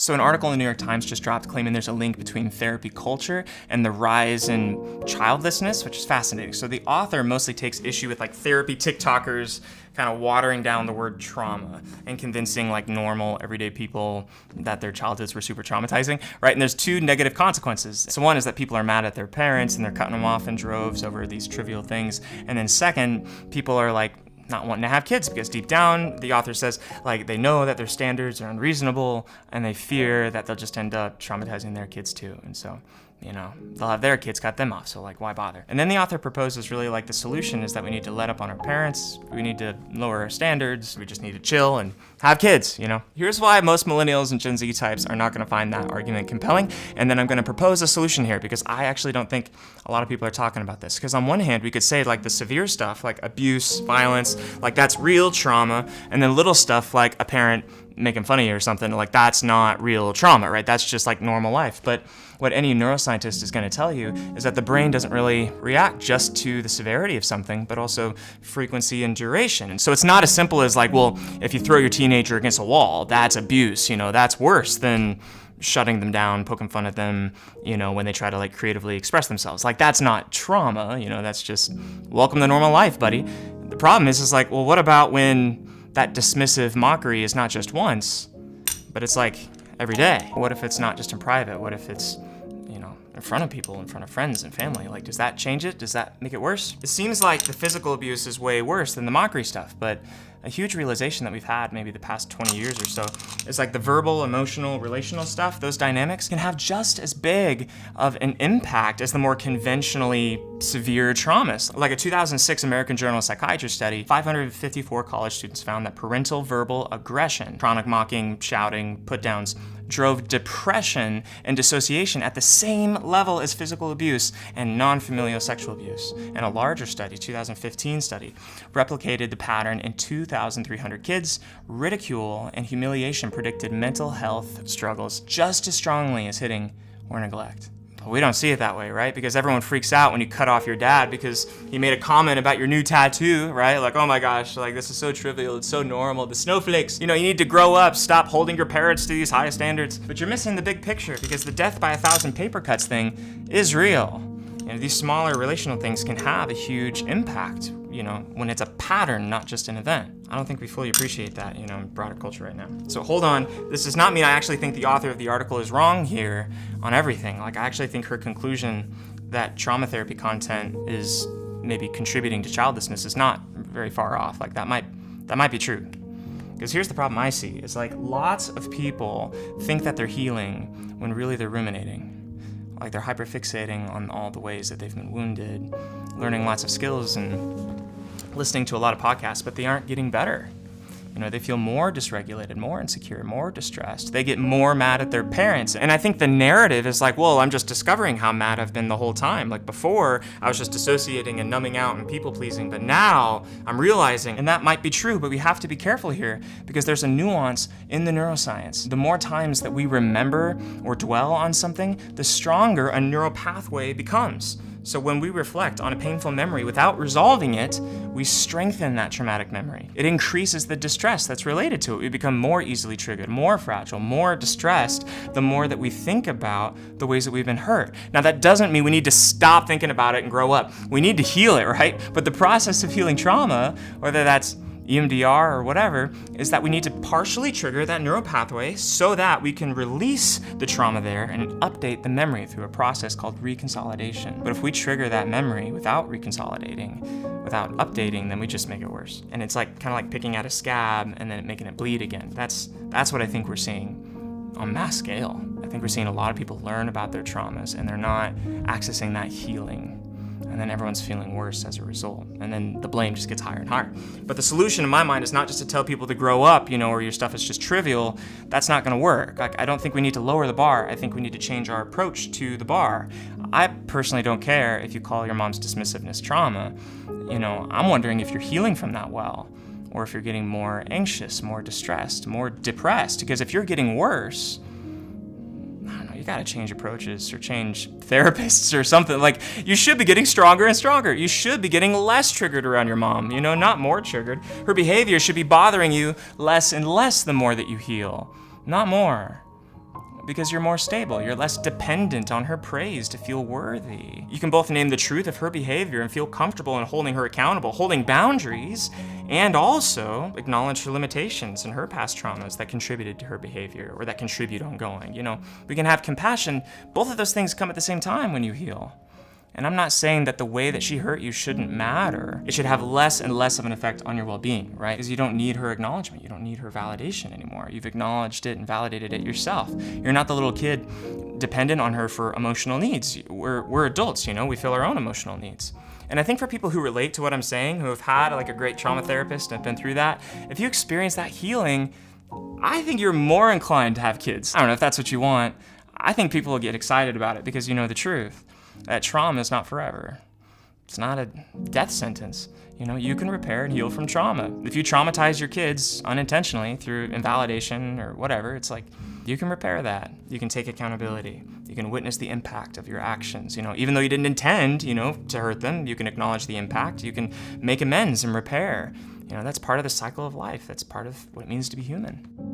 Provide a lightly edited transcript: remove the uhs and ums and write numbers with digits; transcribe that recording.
So an article in the New York Times just dropped claiming there's a link between therapy culture and the rise in childlessness, which is fascinating. So the author mostly takes issue with like therapy TikTokers kind of watering down the word trauma and convincing like normal everyday people that their childhoods were super traumatizing, right? And there's two negative consequences. So one is that people are mad at their parents and they're cutting them off in droves over these trivial things. And then second, people are like not wanting to have kids because deep down, the author says, like, they know that their standards are unreasonable and they fear that they'll just end up traumatizing their kids too. And so, they'll have their kids cut them off, so like, why bother? And then the author proposes really like the solution is that we need to let up on our parents, we need to lower our standards, we just need to chill and have kids, Here's why most millennials and Gen Z types are not gonna find that argument compelling, and then I'm gonna propose a solution here because I actually don't think a lot of people are talking about this. Because on one hand, we could say like the severe stuff, like abuse, violence, like that's real trauma, and then little stuff like a parent making fun of you or something, like that's not real trauma, right? That's just like normal life. But what any neuroscientist is going to tell you is that the brain doesn't really react just to the severity of something, but also frequency and duration. And so it's not as simple as like, well, if you throw your teenager against a wall, that's abuse, that's worse than shutting them down, poking fun at them, when they try to like creatively express themselves. Like that's not trauma, that's just welcome to normal life, buddy. The problem is like, well, what about when that dismissive mockery is not just once, but it's like every day? What if it's not just in private? What if it's, in front of people, in front of friends and family? Like, does that change it? Does that make it worse? It seems like the physical abuse is way worse than the mockery stuff, but a huge realization that we've had maybe the past 20 years or so is like the verbal, emotional, relational stuff, those dynamics can have just as big of an impact as the more conventionally severe traumas. Like a 2006 American Journal of Psychiatry study, 554 college students found that parental verbal aggression, chronic mocking, shouting, put-downs, drove depression and dissociation at the same level as physical abuse and non-familial sexual abuse. And a larger study, 2015 study, replicated the pattern in 2,300 kids. Ridicule and humiliation predicted mental health struggles just as strongly as hitting or neglect. But we don't see it that way, right? Because everyone freaks out when you cut off your dad because he made a comment about your new tattoo, right? Like, oh my gosh, like this is so trivial, it's so normal, the snowflakes. You need to grow up, stop holding your parents to these high standards. But you're missing the big picture because the death by 1,000 paper cuts thing is real. These smaller relational things can have a huge impact, when it's a pattern, not just an event. I don't think we fully appreciate that, in broader culture right now. So hold on, this does not mean I actually think the author of the article is wrong here on everything. Like, I actually think her conclusion that trauma therapy content is maybe contributing to childlessness is not very far off. Like, that might be true. Because here's the problem I see, is like lots of people think that they're healing when really they're ruminating. Like they're hyperfixating on all the ways that they've been wounded, learning lots of skills and listening to a lot of podcasts, but they aren't getting better. They feel more dysregulated, more insecure, more distressed. They get more mad at their parents. And I think the narrative is like, well, I'm just discovering how mad I've been the whole time. Like before, I was just dissociating and numbing out and people-pleasing, but now I'm realizing, and that might be true, but we have to be careful here because there's a nuance in the neuroscience. The more times that we remember or dwell on something, the stronger a neural pathway becomes. So when we reflect on a painful memory without resolving it, we strengthen that traumatic memory. It increases the distress that's related to it. We become more easily triggered, more fragile, more distressed, the more that we think about the ways that we've been hurt. Now that doesn't mean we need to stop thinking about it and grow up. We need to heal it, right? But the process of healing trauma, whether that's EMDR or whatever, is that we need to partially trigger that neural pathway so that we can release the trauma there and update the memory through a process called reconsolidation. But if we trigger that memory without reconsolidating, without updating, then we just make it worse. And it's like kind of like picking at a scab and then making it bleed again. That's what I think we're seeing on mass scale. I think we're seeing a lot of people learn about their traumas and they're not accessing that healing. And then everyone's feeling worse as a result. And then the blame just gets higher and higher. But the solution in my mind is not just to tell people to grow up, or your stuff is just trivial. That's not gonna work. Like, I don't think we need to lower the bar. I think we need to change our approach to the bar. I personally don't care if you call your mom's dismissiveness trauma. I'm wondering if you're healing from that well, or if you're getting more anxious, more distressed, more depressed. Because if you're getting worse, you gotta change approaches or change therapists or something. Like, you should be getting stronger and stronger. You should be getting less triggered around your mom, not more triggered. Her behavior should be bothering you less and less the more that you heal, not more. because you're more stable. You're less dependent on her praise to feel worthy. You can both name the truth of her behavior and feel comfortable in holding her accountable, holding boundaries, and also acknowledge her limitations and her past traumas that contributed to her behavior or that contribute ongoing. We can have compassion. Both of those things come at the same time when you heal. And I'm not saying that the way that she hurt you shouldn't matter. It should have less and less of an effect on your well-being, right? Because you don't need her acknowledgement. You don't need her validation anymore. You've acknowledged it and validated it yourself. You're not the little kid dependent on her for emotional needs. We're adults, we feel our own emotional needs. And I think for people who relate to what I'm saying, who have had like a great trauma therapist and have been through that, if you experience that healing, I think you're more inclined to have kids. I don't know if that's what you want. I think people will get excited about it because you know the truth. That trauma is not forever. It's not a death sentence. You can repair and heal from trauma. If you traumatize your kids unintentionally through invalidation or whatever, it's like, you can repair that. You can take accountability. You can witness the impact of your actions. Even though you didn't intend, to hurt them, you can acknowledge the impact. You can make amends and repair. That's part of the cycle of life. That's part of what it means to be human.